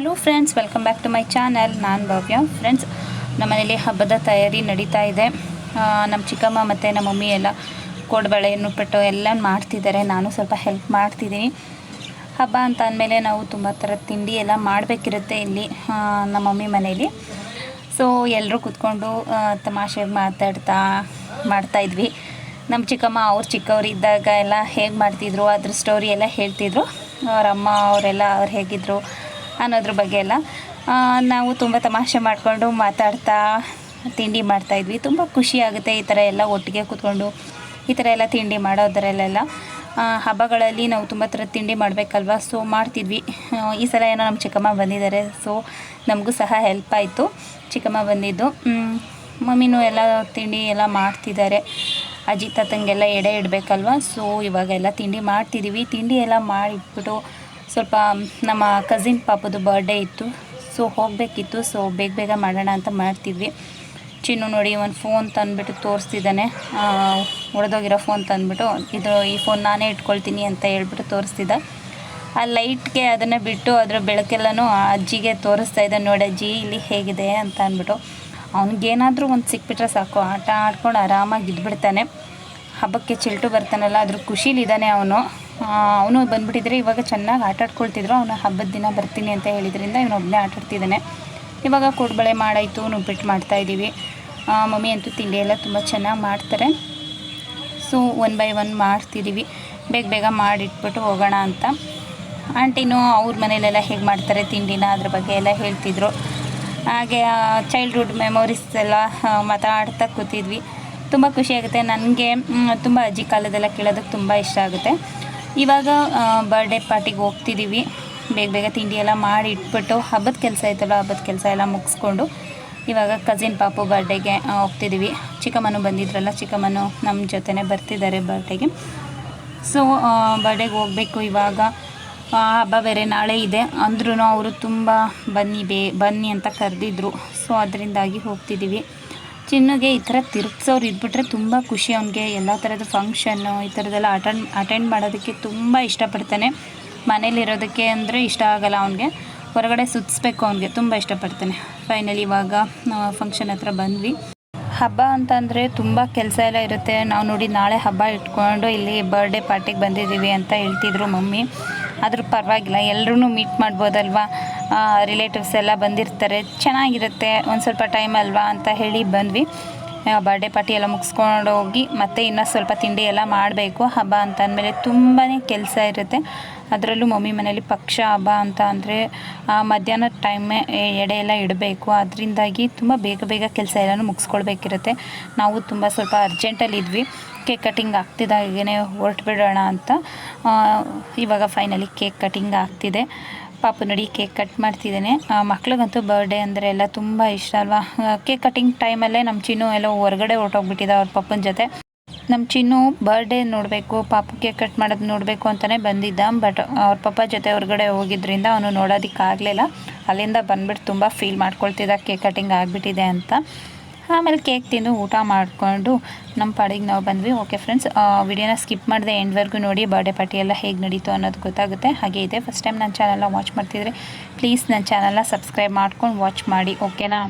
Hello friends, welcome back to my channel. ನಾನು Bhavya. Friends, ನಮ್ಮ ಮನೇಲಿ ಹಬ್ಬದ ತಯಾರಿ ನಡೀತಾ ಇದೆ. ನಮ್ಮ ಚಿಕ್ಕಮ್ಮ ಮತ್ತು ನಮ್ಮ ಮಮ್ಮಿ ಎಲ್ಲ ಕೋಡುಬಳೆಯನ್ನು ಬಿಟ್ಟು ಎಲ್ಲ ಮಾಡ್ತಿದ್ದಾರೆ. ನಾನು ಸ್ವಲ್ಪ ಹೆಲ್ಪ್ ಮಾಡ್ತಿದ್ದೀನಿ. ಹಬ್ಬ ಅಂತ ಅಂದಮೇಲೆ ನಾವು ತುಂಬ ಥರದ ತಿಂಡಿ ಎಲ್ಲ ಮಾಡಬೇಕಿರುತ್ತೆ ಇಲ್ಲಿ ನಮ್ಮ ಮಮ್ಮಿ ಮನೇಲಿ. ಸೊ ಎಲ್ಲರೂ ಕೂತ್ಕೊಂಡು ತಮಾಷೆಗೆ ಮಾಡ್ತಾಯಿದ್ವಿ. ನಮ್ಮ ಚಿಕ್ಕಮ್ಮ ಅವ್ರು ಚಿಕ್ಕವರು ಇದ್ದಾಗ ಎಲ್ಲ ಹೇಗೆ ಮಾಡ್ತಿದ್ರು ಅದ್ರ ಸ್ಟೋರಿ ಎಲ್ಲ ಹೇಳ್ತಿದ್ರು. ಅವ್ರ ಅಮ್ಮ ಅವ್ರು ಹೇಗಿದ್ದರು ಅನ್ನೋದ್ರ ಬಗ್ಗೆ ಎಲ್ಲ ನಾವು ತುಂಬ ತಮಾಷೆ ಮಾಡಿಕೊಂಡು ಮಾತಾಡ್ತಾ ತಿಂಡಿ ಮಾಡ್ತಾಯಿದ್ವಿ. ತುಂಬ ಖುಷಿ ಆಗುತ್ತೆ ಈ ಥರ ಎಲ್ಲ ಒಟ್ಟಿಗೆ ಕೂತ್ಕೊಂಡು ಈ ಥರ ಎಲ್ಲ ತಿಂಡಿ ಮಾಡೋದರಲ್ಲೆಲ್ಲ. ಹಬ್ಬಗಳಲ್ಲಿ ನಾವು ತುಂಬ ಥರದ ತಿಂಡಿ ಮಾಡಬೇಕಲ್ವ, ಸೊ ಮಾಡ್ತಿದ್ವಿ. ಈ ಸಲ ಏನೋ ನಮ್ಮ ಚಿಕ್ಕಮ್ಮ ಬಂದಿದ್ದಾರೆ, ಸೊ ನಮಗೂ ಸಹ ಹೆಲ್ಪ್ ಆಯಿತು ಚಿಕ್ಕಮ್ಮ ಬಂದಿದ್ದು. ಮಮ್ಮಿನೂ ಎಲ್ಲ ತಿಂಡಿ ಎಲ್ಲ ಮಾಡ್ತಿದ್ದಾರೆ. ಅಜ್ಜಿ ತಾತಂಗೆಲ್ಲ ಎಡೆ ಇಡಬೇಕಲ್ವ, ಸೊ ಇವಾಗೆಲ್ಲ ತಿಂಡಿ ಮಾಡ್ತಿದ್ದೀವಿ. ತಿಂಡಿ ಎಲ್ಲ ಮಾಡಿಟ್ಬಿಟ್ಟು ಸ್ವಲ್ಪ ನಮ್ಮ ಕಸಿನ್ ಪಾಪದು ಬರ್ಡೇ ಇತ್ತು, ಸೊ ಹೋಗಬೇಕಿತ್ತು. ಸೊ ಬೇಗ ಮಾಡೋಣ ಅಂತ ಮಾಡ್ತಿದ್ವಿ. ಚಿನ್ನು ನೋಡಿ ಒಂದು ಫೋನ್ ತಂದುಬಿಟ್ಟು ತೋರಿಸ್ತಿದ್ದಾನೆ. ಒಡೆದೋಗಿರೋ ಫೋನ್ ತಂದುಬಿಟ್ಟು ಈ ಫೋನ್ ನಾನೇ ಇಟ್ಕೊಳ್ತೀನಿ ಅಂತ ಹೇಳ್ಬಿಟ್ಟು ತೋರಿಸ್ತಿದ್ದ. ಆ ಲೈಟ್ಗೆ ಅದನ್ನು ಬಿಟ್ಟು ಅದರ ಬೆಳಕೆಲ್ಲನೂ ಅಜ್ಜಿಗೆ ತೋರಿಸ್ತಾ ಇದ್ದಾನೆ. ನೋಡಿ ಅಜ್ಜಿ ಇಲ್ಲಿ ಹೇಗಿದೆ ಅಂತ ಅಂದ್ಬಿಟ್ಟು. ಅವ್ನಿಗೇನಾದರೂ ಒಂದು ಸಿಕ್ಬಿಟ್ರೆ ಸಾಕು, ಆಟ ಆಡ್ಕೊಂಡು ಆರಾಮಾಗಿ ಇದ್ಬಿಡ್ತಾನೆ. ಹಬ್ಬಕ್ಕೆ ಚಿಲ್ಟು ಬರ್ತಾನಲ್ಲ, ಅದ್ರ ಖುಷಿಲಿದ್ದಾನೆ ಅವನು ಬಂದುಬಿಟ್ಟಿದ್ರೆ ಇವಾಗ ಚೆನ್ನಾಗಿ ಆಟಾಡ್ಕೊಳ್ತಿದ್ರು. ಅವನು ಹಬ್ಬದ ದಿನ ಬರ್ತೀನಿ ಅಂತ ಹೇಳಿದ್ರಿಂದ ಇವನೊಬ್ಬನೇ ಆಟಾಡ್ತಿದ್ದಾನೆ. ಇವಾಗ ಕೋಡುಬಳೆ ಮಾಡಾಯಿತು, ನುಪ್ಪಿಟ್ಟು ಮಾಡ್ತಾಯಿದ್ದೀವಿ. ಮಮ್ಮಿ ಅಂತೂ ತಿಂಡಿ ಎಲ್ಲ ತುಂಬ ಚೆನ್ನಾಗಿ ಮಾಡ್ತಾರೆ. ಸೊ 1 by 1 ಮಾಡ್ತಿದ್ದೀವಿ. ಬೇಗ ಮಾಡಿಟ್ಬಿಟ್ಟು ಹೋಗೋಣ ಅಂತ. ಆಂಟಿನೂ ಅವ್ರ ಮನೇಲೆಲ್ಲ ಹೇಗೆ ಮಾಡ್ತಾರೆ ತಿಂಡಿನ ಅದ್ರ ಬಗ್ಗೆ ಎಲ್ಲ ಹೇಳ್ತಿದ್ರು. ಹಾಗೆ ಚೈಲ್ಡ್ಹುಡ್ ಮೆಮೊರೀಸ್ ಎಲ್ಲ ಮಾತಾಡ್ತಾ ಕೂತಿದ್ವಿ. ತುಂಬ ಖುಷಿಯಾಗುತ್ತೆ. ನನಗೆ ತುಂಬ ಅಜ್ಜಿ ಕಾಲದೆಲ್ಲ ಕೇಳೋದಕ್ಕೆ ತುಂಬ ಇಷ್ಟ ಆಗುತ್ತೆ. ಇವಾಗ ಬರ್ಡೇ ಪಾರ್ಟಿಗೆ ಹೋಗ್ತಿದ್ದೀವಿ. ಬೇಗ ತಿಂಡಿ ಎಲ್ಲ ಮಾಡಿ ಇಟ್ಬಿಟ್ಟು ಹಬ್ಬದ ಕೆಲಸ ಐತಲ್ಲ, ಹಬ್ಬದ ಕೆಲಸ ಎಲ್ಲ ಮುಗಿಸ್ಕೊಂಡು ಇವಾಗ ಕಸಿನ್ ಪಾಪು ಬರ್ಡೇಗೆ ಹೋಗ್ತಿದ್ದೀವಿ. ಚಿಕ್ಕಮ್ಮನೂ ಬಂದಿದ್ರಲ್ಲ, ಚಿಕ್ಕಮ್ಮನೂ ನಮ್ಮ ಜೊತೆನೇ ಬರ್ತಿದ್ದಾರೆ ಬರ್ಡೇಗೆ. ಸೊ ಬರ್ಡೇಗೆ ಹೋಗಬೇಕು ಇವಾಗ. ಹಬ್ಬ ಬೇರೆ ನಾಳೆ ಇದೆ ಅಂದ್ರೂ ಅವರು ತುಂಬ ಬನ್ನಿ ಅಂತ ಕರೆದಿದ್ರು. ಸೊ ಅದರಿಂದಾಗಿ ಹೋಗ್ತಿದ್ದೀವಿ. ಚಿನ್ನುಗೆ ಈ ಥರ ತಿರುಗ್ಸೋರು ಇದ್ಬಿಟ್ರೆ ತುಂಬ ಖುಷಿ. ಅವನಿಗೆ ಎಲ್ಲ ಥರದ ಫಂಕ್ಷನ್ನು ಈ ಥರದ್ದೆಲ್ಲ ಅಟೆಂಡ್ ಮಾಡೋದಕ್ಕೆ ತುಂಬ ಇಷ್ಟಪಡ್ತಾನೆ. ಮನೇಲಿರೋದಕ್ಕೆ ಅಂದರೆ ಇಷ್ಟ ಆಗಲ್ಲ ಅವನಿಗೆ, ಹೊರಗಡೆ ಸುತ್ತಿಸ್ಬೇಕು ಅವನಿಗೆ, ತುಂಬ ಇಷ್ಟಪಡ್ತಾನೆ. ಫೈನಲಿ ಇವಾಗ ಫಂಕ್ಷನ್ ಹತ್ರ ಬಂದ್ವಿ. ಹಬ್ಬ ಅಂತಂದರೆ ತುಂಬ ಕೆಲಸ ಎಲ್ಲ ಇರುತ್ತೆ. ನಾವು ನೋಡಿ ನಾಳೆ ಹಬ್ಬ ಇಟ್ಕೊಂಡು ಇಲ್ಲಿ ಬರ್ಡೇ ಪಾರ್ಟಿಗೆ ಬಂದಿದ್ದೀವಿ ಅಂತ ಹೇಳ್ತಿದ್ರು ಮಮ್ಮಿ. ಆದರೂ ಪರವಾಗಿಲ್ಲ, ಎಲ್ಲರೂ ಮೀಟ್ ಮಾಡ್ಬೋದಲ್ವಾ. ರಿಲೇಟಿವ್ಸ್ ಎಲ್ಲ ಬಂದಿರ್ತಾರೆ, ಚೆನ್ನಾಗಿರುತ್ತೆ. ಒಂದು ಸ್ವಲ್ಪ ಟೈಮ್ ಅಲ್ವಾ ಅಂತ ಹೇಳಿ ಬಂದ್ವಿ. ಬರ್ಡೇ ಪಾರ್ಟಿ ಎಲ್ಲ ಮುಗಿಸ್ಕೊಂಡು ಹೋಗಿ ಮತ್ತೆ ಇನ್ನೂ ಸ್ವಲ್ಪ ತಿಂಡಿ ಎಲ್ಲ ಮಾಡಬೇಕು. ಹಬ್ಬ ಅಂತ ಅಂದಮೇಲೆ ತುಂಬಾ ಕೆಲಸ ಇರುತ್ತೆ. ಅದರಲ್ಲೂ ಮಮ್ಮಿ ಮನೇಲಿ ಪಕ್ಷ ಹಬ್ಬ ಅಂತ ಅಂದರೆ ಮಧ್ಯಾಹ್ನದ ಟೈಮೇ ಎಡೆ ಎಲ್ಲ ಇಡಬೇಕು. ಅದರಿಂದಾಗಿ ತುಂಬ ಬೇಗ ಕೆಲಸ ಎಲ್ಲನೂ ಮುಗಿಸ್ಕೊಳ್ಬೇಕಿರುತ್ತೆ. ನಾವು ತುಂಬ ಸ್ವಲ್ಪ ಅರ್ಜೆಂಟಲ್ಲಿದ್ವಿ. ಕೇಕ್ ಕಟ್ಟಿಂಗ್ ಆಗ್ತಿದ್ದಾಗೇ ಹೊರಟುಬಿಡೋಣ ಅಂತ ಇವಾಗ ಫೈನಲಿ ಕೇಕ್ ಕಟ್ಟಿಂಗ್ ಆಗ್ತಿದೆ. ಪಾಪು ನೋಡಿ ಕೇಕ್ ಕಟ್ ಮಾಡ್ತಿದ್ದೇನೆ. ಮಕ್ಳಿಗಂತೂ ಬರ್ಡೇ ಅಂದರೆ ಎಲ್ಲ ತುಂಬ ಇಷ್ಟ ಅಲ್ವಾ. ಕೇಕ್ ಕಟ್ಟಿಂಗ್ ಟೈಮಲ್ಲೇ ನಮ್ಮ ಚಿನ್ನು ಎಲ್ಲ ಹೊರಗಡೆ ಹೊರಟೋಗ್ಬಿಟ್ಟಿದ್ದ ಅವ್ರ ಪಪ್ಪನ ಜೊತೆ. ನಮ್ಮ ಚಿನ್ನು ಬರ್ಡೇ ನೋಡಬೇಕು, ಪಾಪು ಕೇಕ್ ಕಟ್ ಮಾಡೋದು ನೋಡಬೇಕು ಅಂತಲೇ ಬಂದಿದ್ದ. ಬಟ್ ಅವ್ರ ಪಪ್ಪ ಜೊತೆ ಹೊರಗಡೆ ಹೋಗಿದ್ದರಿಂದ ಅವನು ನೋಡೋದಕ್ಕಾಗಲಿಲ್ಲ. ಅಲ್ಲಿಂದ ಬಂದುಬಿಟ್ಟು ತುಂಬ ಫೀಲ್ ಮಾಡ್ಕೊಳ್ತಿದ್ದ ಕೇಕ್ ಕಟ್ಟಿಂಗ್ ಆಗಿಬಿಟ್ಟಿದೆ ಅಂತ. ಆಮೇಲೆ ಕೇಕ್ ತಿಂದು ಊಟ ಮಾಡಿಕೊಂಡು ನಮ್ಮ ಪಾಡಿಗೆ ನಾವು ಬಂದ್ವಿ. ಓಕೆ ಫ್ರೆಂಡ್ಸ್, ವಿಡಿಯೋನ ಸ್ಕಿಪ್ ಮಾಡಿದೆ ಎಂಡ್ವರೆಗೂ ನೋಡಿ. ಬರ್ಡೇ ಪಾರ್ಟಿ ಎಲ್ಲ ಹೇಗೆ ನಡೀತು ಅನ್ನೋದು ಗೊತ್ತಾಗುತ್ತೆ. ಹಾಗೆ ಇದೆ ಫಸ್ಟ್ ಟೈಮ್ ನನ್ನ ಚಾನಲ್ನ ವಾಚ್ ಮಾಡ್ತಿದ್ರೆ ಪ್ಲೀಸ್ ನನ್ನ ಚಾನಲ್ನ ಸಬ್ಸ್ಕ್ರೈಬ್ ಮಾಡ್ಕೊಂಡು ವಾಚ್ ಮಾಡಿ, ಓಕೆನಾ.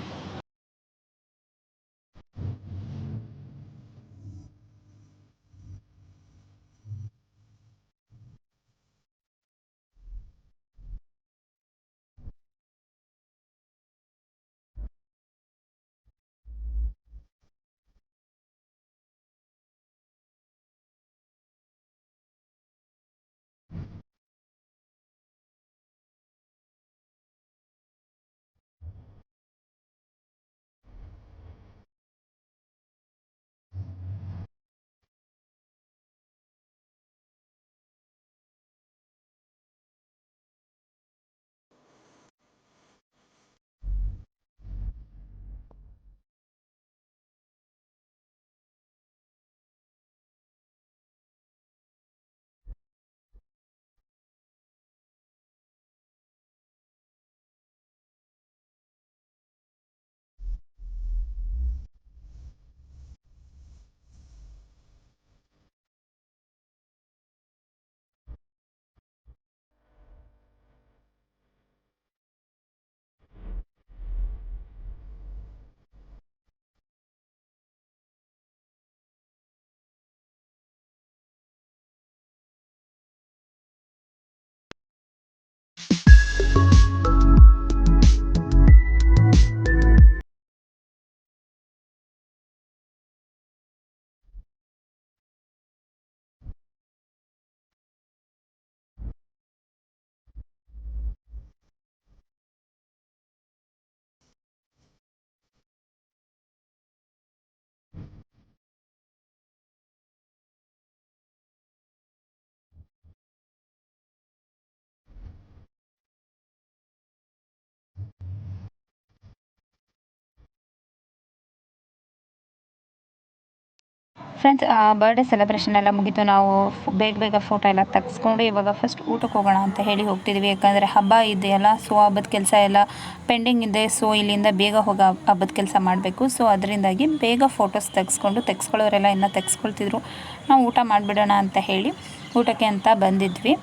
ಫ್ರೆಂಡ್ಸ್ ಬರ್ಡೇ ಸೆಲೆಬ್ರೇಷನ್ ಎಲ್ಲ ಮುಗೀತು. ನಾವು ಬೇಗ ಫೋಟೋ ಎಲ್ಲ ತೆಗೆಸ್ಕೊಂಡು ಇವಾಗ ಫಸ್ಟ್ ಊಟಕ್ಕೆ ಹೋಗೋಣ ಅಂತ ಹೇಳಿ ಹೋಗ್ತಿದ್ವಿ. ಯಾಕಂದರೆ ಹಬ್ಬ ಇದೆಯಲ್ಲ, ಸೊ ಹಬ್ಬದ ಕೆಲಸ ಎಲ್ಲ ಪೆಂಡಿಂಗ್ ಇದೆ. ಸೊ ಇಲ್ಲಿಂದ ಬೇಗ ಹೋಗೋ ಹಬ್ಬದ ಕೆಲಸ ಮಾಡಬೇಕು. ಸೊ ಅದರಿಂದಾಗಿ ಬೇಗ ಫೋಟೋಸ್ ತೆಗೆಸ್ಕೊಳ್ಳೋರೆಲ್ಲ ಇನ್ನೂ ತೆಗೆಸ್ಕೊಳ್ತಿದ್ರು. ನಾವು ಊಟ ಮಾಡಿಬಿಡೋಣ ಅಂತ ಹೇಳಿ ಊಟಕ್ಕೆ ಅಂತ ಬಂದಿದ್ವಿ.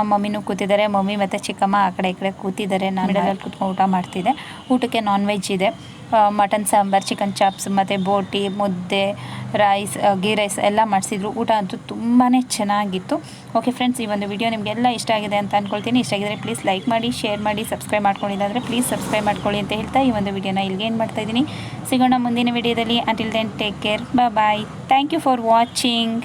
ಮಮ್ಮಿನೂ ಕೂತಿದ್ದಾರೆ, ಮಮ್ಮಿ ಮತ್ತು ಚಿಕ್ಕಮ್ಮ ಆ ಕಡೆ ಈ ಕಡೆ ಕೂತಿದ್ದಾರೆ. ನಾನು ಮಿಡಲಲ್ಲಿ ಕೂತ್ಕೊಂಡು ಊಟ ಮಾಡ್ತಿದ್ದೆ. ಊಟಕ್ಕೆ ನಾನ್ ವೆಜ್ ಇದೆ, ಮಟನ್ ಸಾಂಬಾರು, ಚಿಕನ್ ಚಾಪ್ಸ್ ಮತ್ತು ಬೋಟಿ, ಮುದ್ದೆ, ರೈಸ್, ಗೀ ರೈಸ್ ಎಲ್ಲ ಮಾಡಿಸಿದ್ರು. ಊಟ ಅಂತೂ ತುಂಬಾ ಚೆನ್ನಾಗಿತ್ತು. ಓಕೆ ಫ್ರೆಂಡ್ಸ್, ಈ ಒಂದು ವಿಡಿಯೋ ನಿಮಗೆಲ್ಲ ಇಷ್ಟ ಆಗಿದೆ ಅಂತ ಅಂದ್ಕೊಳ್ತೀನಿ. ಇಷ್ಟ ಆಗಿದರೆ ಪ್ಲೀಸ್ ಲೈಕ್ ಮಾಡಿ, ಶೇರ್ ಮಾಡಿ, ಸಬ್ಸ್ಕ್ರೈಬ್ ಮಾಡ್ಕೊಂಡಿಲ್ಲ ಅಂದರೆ ಪ್ಲೀಸ್ ಸಬ್ಸ್ಕ್ರೈಬ್ ಮಾಡ್ಕೊಳ್ಳಿ ಅಂತ ಹೇಳ್ತಾ ಈ ಒಂದು ವಿಡಿಯೋನ ಇಲ್ಲಿಗೆ ಏನು ಮಾಡ್ತಾಯಿದ್ದೀನಿ. ಸಿಗೋಣ ಮುಂದಿನ ವಿಡಿಯೋದಲ್ಲಿ. Until then take care, bye. Thank you for watching.